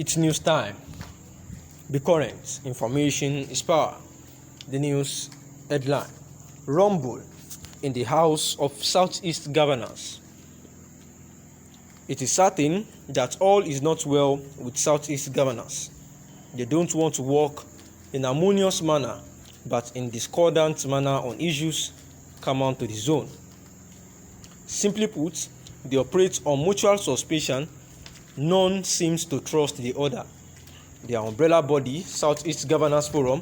It's news time. Be current. Information is power. The news headline: Rumble in the House of Southeast Governors. It is certain that all is not well with Southeast governors. They don't want to work in harmonious manner, but in discordant manner on issues common to the zone. Simply put, they operate on mutual suspicion. None seems to trust the other. Their umbrella body, Southeast Governors Forum,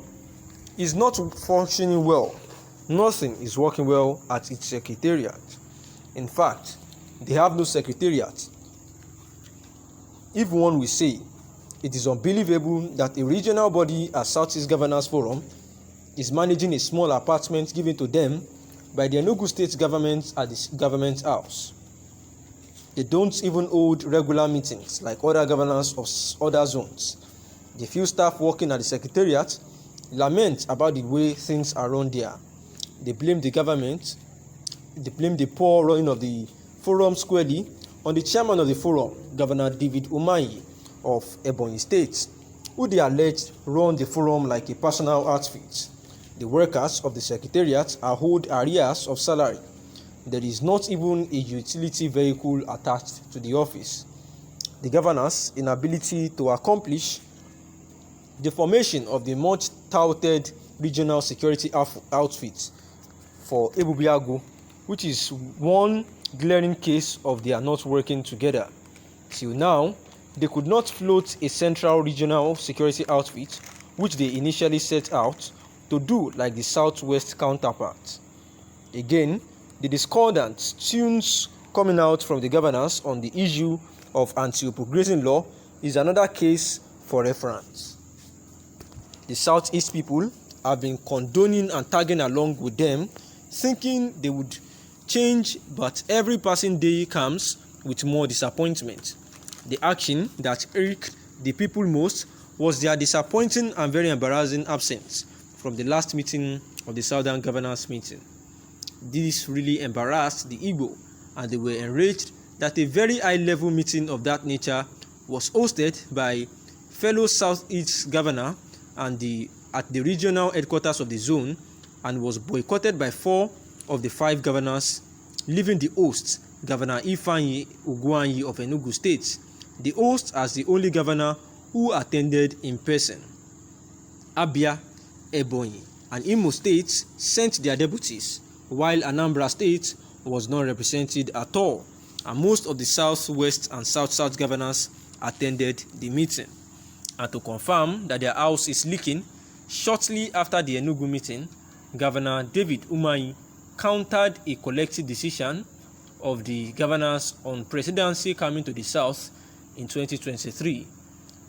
is not functioning well. Nothing is working well at its secretariat. In fact, they have no secretariat. If one will say, it is unbelievable that a regional body as Southeast Governors Forum is managing a small apartment given to them by the Enugu State government at the government house. They don't even hold regular meetings like other governors of other zones. The few staff working at the secretariat lament about the way things are run there. They blame the government. They blame the poor running of the forum squarely on the chairman of the forum, Governor David Umahi of Ebonyi State, who they allege run the forum like a personal outfit. The workers of the secretariat are owed arrears of salary. There is not even a utility vehicle attached to the office. The governor's inability to accomplish the formation of the much touted regional security outfit for Ebubiago, which is one glaring case of they are not working together. Till now, they could not float a central regional security outfit, which they initially set out to do like the Southwest counterpart. Again, the discordant tunes coming out from the governors on the issue of anti-oppressing law is another case for reference. The Southeast people have been condoning and tagging along with them, thinking they would change, but every passing day comes with more disappointment. The action that irked the people most was their disappointing and very embarrassing absence from the last meeting of the Southern Governors meeting. This really embarrassed the Igbo, and they were enraged that a very high-level meeting of that nature was hosted by fellow Southeast governor at the regional headquarters of the zone, and was boycotted by 4 of the 5 governors, leaving the host, Governor Fïghtïñg of Enugu State, the host as the only governor who attended in person. Abia, Ebonyi, and Imo states sent their deputies, while Anambra State was not represented at all, and most of the Southwest and South-South governors attended the meeting. And to confirm that their house is leaking, shortly after the Enugu meeting, Governor David Umahi countered a collective decision of the governors on presidency coming to the South in 2023,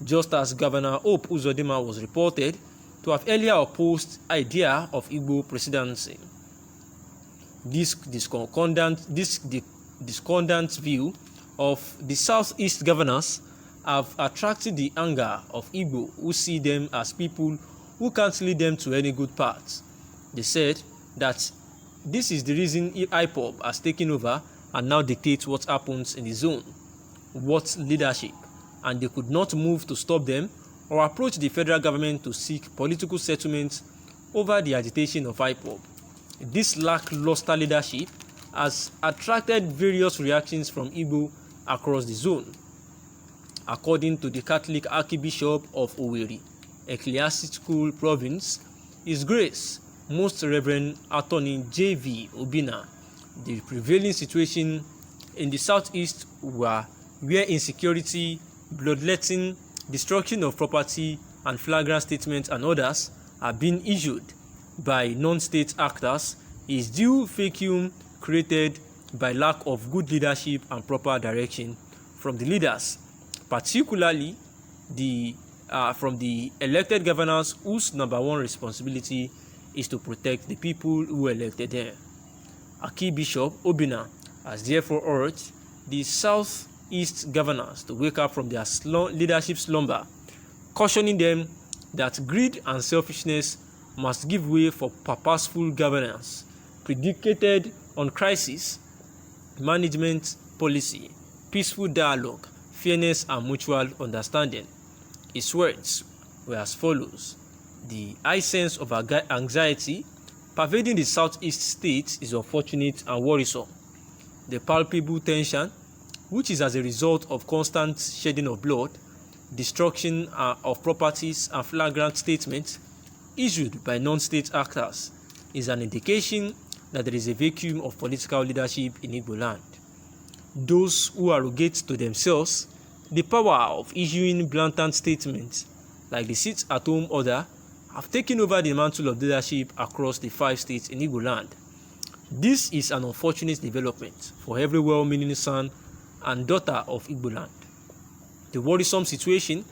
just as Governor Hope Uzodinma was reported to have earlier opposed idea of Igbo presidency. This discordant view of the Southeast governors have attracted the anger of Igbo, who see them as people who can't lead them to any good path. They said that this is the reason IPOB has taken over and now dictates what happens in the zone, what leadership, and they could not move to stop them or approach the federal government to seek political settlements over the agitation of IPOB. This lackluster leadership has attracted various reactions from Igbo across the zone. According to the Catholic Archbishop of Owerri, Ecclesiastical Province, His Grace, Most Reverend Attorney J.V. Obina, the prevailing situation in the Southeast where insecurity, bloodletting, destruction of property, and flagrant statements and orders are being issued by non-state actors is due vacuum created by lack of good leadership and proper direction from the leaders, particularly from the elected governors whose number one responsibility is to protect the people who elected them. Archbishop Obina has therefore urged the Southeast governors to wake up from their leadership slumber, cautioning them that greed and selfishness must give way for purposeful governance, predicated on crisis management policy, peaceful dialogue, fairness and mutual understanding. His words were as follows: "The high sense of anxiety pervading the southeast states is unfortunate and worrisome. The palpable tension, which is as a result of constant shedding of blood, destruction of properties, and flagrant statements issued by non-state actors, is an indication that there is a vacuum of political leadership in Igbo land. Those who arrogate to themselves the power of issuing blatant statements, like the sit-at-home order, have taken over the mantle of leadership across the 5 states in Igbo land. This is an unfortunate development for every well-meaning son and daughter of Igbo land. The worrisome situation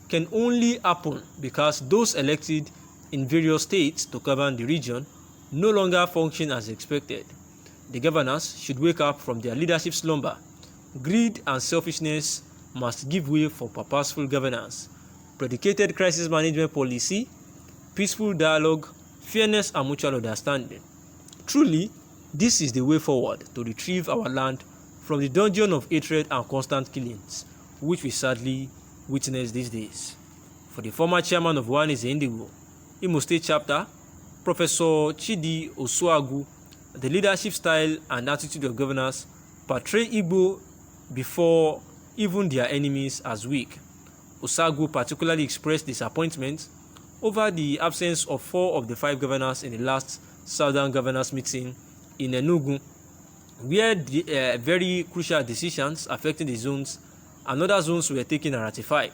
can only happen because those elected in various states to govern the region no longer function as expected. The governors should wake up from their leadership slumber. Greed and selfishness must give way for purposeful governance, predicated crisis management policy, peaceful dialogue, fairness, and mutual understanding. Truly, this is the way forward to retrieve our land from the dungeon of hatred and constant killings, which we sadly witness these days." For the former chairman of Ohanaeze Ndigbo, Imo State Chapter, Professor Chidi Osuagu, the leadership style and attitude of governors portray Igbo before even their enemies as weak. Osuagu particularly expressed disappointment over the absence of 4 of the 5 governors in the last Southern Governors meeting in Enugu, where the very crucial decisions affecting the zones and other zones were taken and ratified.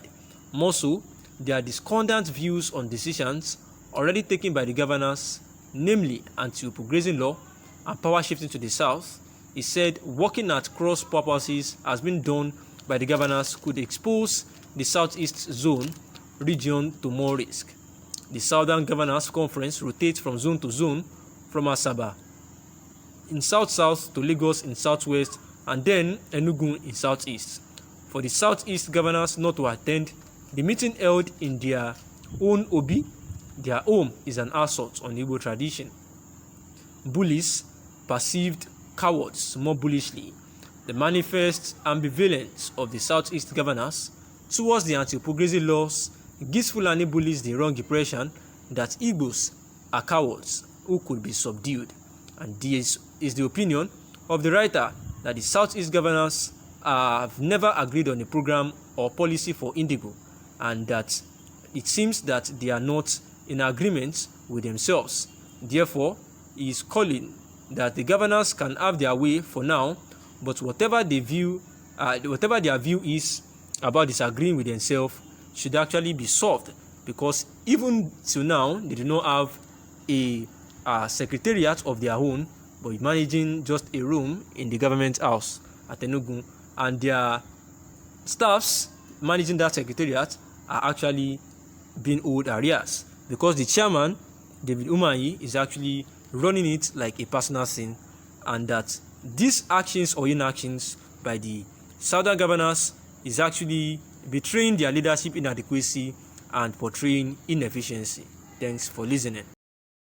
More so, their discordant views on decisions already taken by the governors, namely anti-Upu grazing law and power shifting to the south, he said working at cross purposes has been done by the governors could expose the southeast zone region to more risk. The Southern Governors Conference rotates from zone to zone, from Asaba in south-south to Lagos in southwest, and then Enugu in southeast. For the southeast governors not to attend the meeting held in their own Obi, their home, is an assault on Igbo tradition. Bullies perceived cowards more bullishly. The manifest ambivalence of the southeast governors towards the anti-Upu grazing laws gives Fulani bullies the wrong impression that Igbos are cowards who could be subdued, and this is the opinion of the writer that the southeast governors have never agreed on a program or policy for Indigo, and that it seems that they are not in agreement with themselves. Therefore, he is calling that the governors can have their way for now, but whatever their view is about disagreeing with themselves should actually be solved, because even till now they do not have a secretariat of their own, but managing just a room in the government house at Enugu, and their staffs managing that secretariat are actually being owed arrears, because the chairman, David Umahi, is actually running it like a personal sin, and that these actions or inactions by the Southern governors is actually betraying their leadership inadequacy and portraying inefficiency. Thanks for listening.